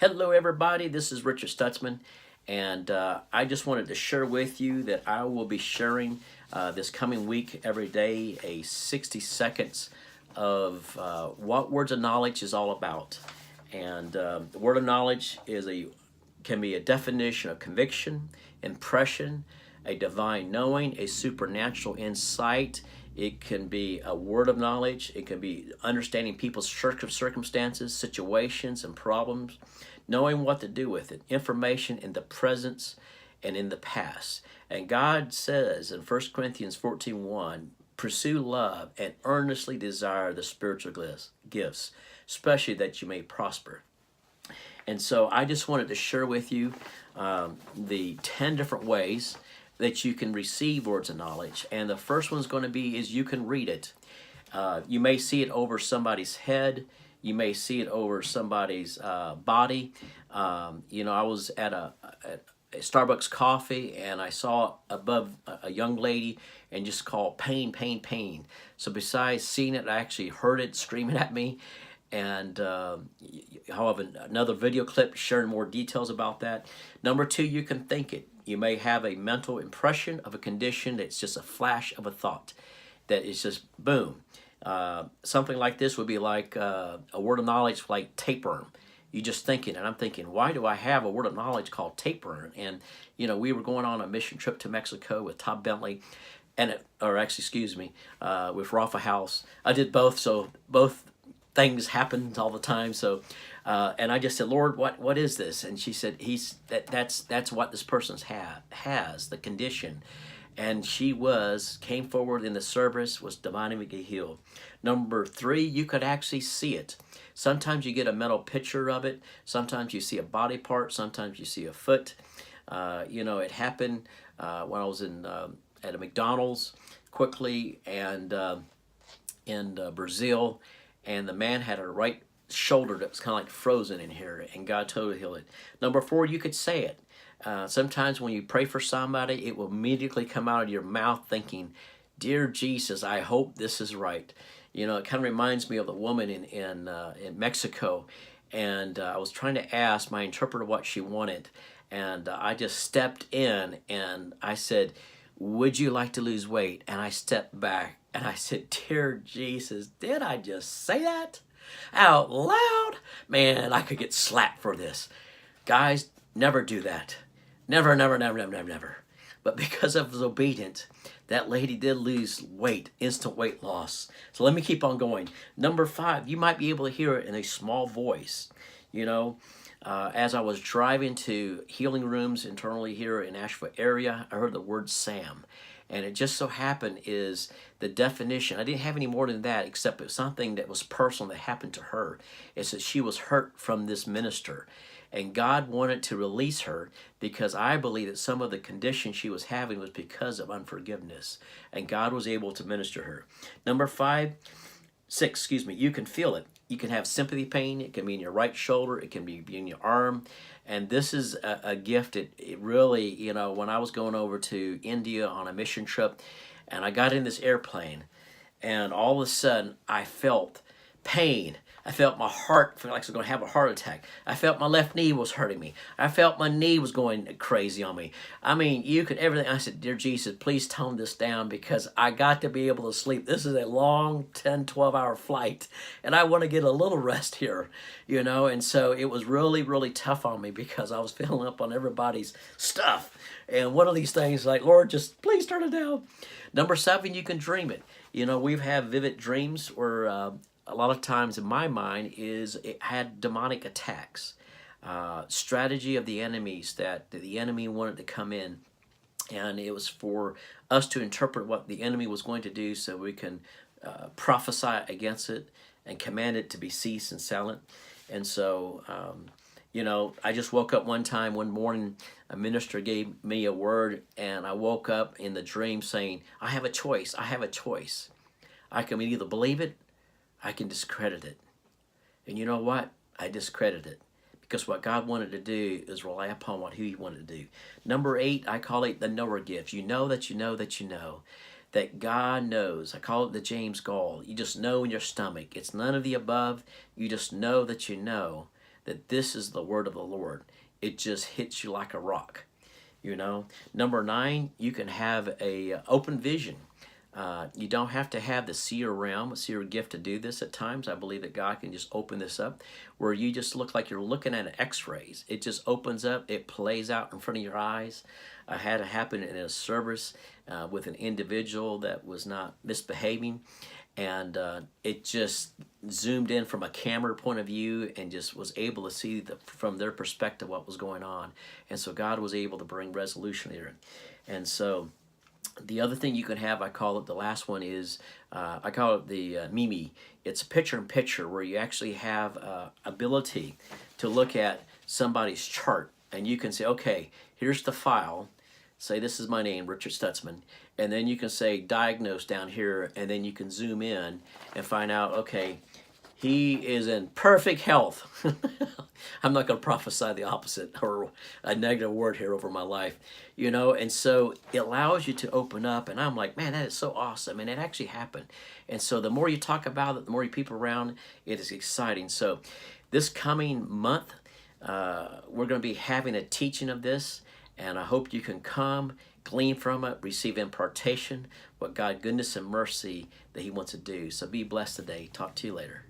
Hello, everybody. This is Richard Stutzman, and I just wanted to share with you that I will be sharing this coming week every day a 60 seconds of what words of knowledge is all about. And the word of knowledge can be a definition of conviction, impression, a divine knowing, a supernatural insight. It can be a word of knowledge. It can be understanding people's circumstances, situations, and problems, knowing what to do with it, information in the presence and in the past. And God says in 1 Corinthians 14:1, pursue love and earnestly desire the spiritual gifts, especially that you may prosper. And so I just wanted to share with you the 10 different ways that you can receive words of knowledge. And the first one's going to be is you can read it. You may see it over somebody's head. You may see it over somebody's body. I was at a Starbucks coffee and I saw above a young lady and just called pain, pain, pain. So besides seeing it, I actually heard it screaming at me. And I'll have another video clip sharing more details about that. Number two, you can think it. You may have a mental impression of a condition that's just a flash of a thought that is just boom. Something like this would be like a word of knowledge like tapeworm. You just thinking, and I'm thinking, why do I have a word of knowledge called tapeworm? And we were going on a mission trip to Mexico with Todd Bentley, with Rafa House. I did both, so both things happen all the time. So, and I just said, Lord, what is this? And she said, that's what this person's has the condition. And she came forward in the service, was divinely healed. Number three, you could actually see it. Sometimes you get a mental picture of it. Sometimes you see a body part. Sometimes you see a foot. It happened when I was at a McDonald's quickly and in Brazil. And the man had a right shoulder that was kind of like frozen in here, and God totally healed it. Number four, you could say it. Sometimes when you pray for somebody, it will immediately come out of your mouth thinking, Dear Jesus, I hope this is right. It kind of reminds me of the woman in Mexico, and I was trying to ask my interpreter what she wanted, and I just stepped in, and I said, would you like to lose weight? And I stepped back, and I said, Dear Jesus, did I just say that out loud? Man, I could get slapped for this. Guys, never do that. Never, never, never, never, never, never. But because I was obedient, that lady did lose weight, instant weight loss. So let me keep on going. Number five, you might be able to hear it in a small voice. As I was driving to healing rooms internally here in Asheville area, I heard the word Sam. And it just so happened is the definition. I didn't have any more than that, except it was something that was personal that happened to her. It's that she was hurt from this minister. And God wanted to release her because I believe that some of the condition she was having was because of unforgiveness. And God was able to minister her. Number six, you can feel it. You can have sympathy pain. It can be in your right shoulder. It can be in your arm. And this is a gift. It really, when I was going over to India on a mission trip, and I got in this airplane, and all of a sudden I felt pain. I felt my heart feel like I was going to have a heart attack. I felt my left knee was hurting me. I felt my knee was going crazy on me. I mean, everything. I said, Dear Jesus, please tone this down because I got to be able to sleep. This is a long 10, 12-hour flight, and I want to get a little rest here, And so it was really, really tough on me because I was filling up on everybody's stuff. And one of these things like, Lord, just please turn it down. Number seven, you can dream it. We've had vivid dreams where a lot of times in my mind it had demonic attacks, strategy of the enemies that the enemy wanted to come in, and it was for us to interpret what the enemy was going to do so we can prophesy against it and command it to be ceased and silent. And so, I just woke up one morning, a minister gave me a word, and I woke up in the dream saying, I have a choice. I have a choice. I can either believe it, I can discredit it. And you know what? I discredit it. Because what God wanted to do is rely upon who He wanted to do. Number 8, I call it the knower gift. You know that you know that you know. That God knows. I call it the James Gall. You just know in your stomach. It's none of the above. You just know that you know that this is the word of the Lord, it just hits you like a rock. You know, number 9, you can have a open vision. You don't have to have the seer realm, a seer gift to do this at times. I believe that God can just open this up where you just look like you're looking at x-rays. It just opens up, it plays out in front of your eyes. I had it happen in a service with an individual that was not misbehaving, and it just zoomed in from a camera point of view and just was able to see from their perspective what was going on. And so God was able to bring resolution here. And so the other thing you can have, I call it, the last one is, I call it the Mimi. It's picture-in-picture where you actually have ability to look at somebody's chart, and you can say, okay, here's the file. Say this is my name, Richard Stutzman, and then you can say diagnose down here, and then you can zoom in and find out, okay, he is in perfect health. I'm not going to prophesy the opposite or a negative word here over my life, you know, and so it allows you to open up, and I'm like, man, that is so awesome, and it actually happened. And so the more you talk about it, the more you people around, it is exciting. So this coming month, we're going to be having a teaching of this, and I hope you can come, glean from it, receive impartation, what God, goodness and mercy that he wants to do. So be blessed today. Talk to you later.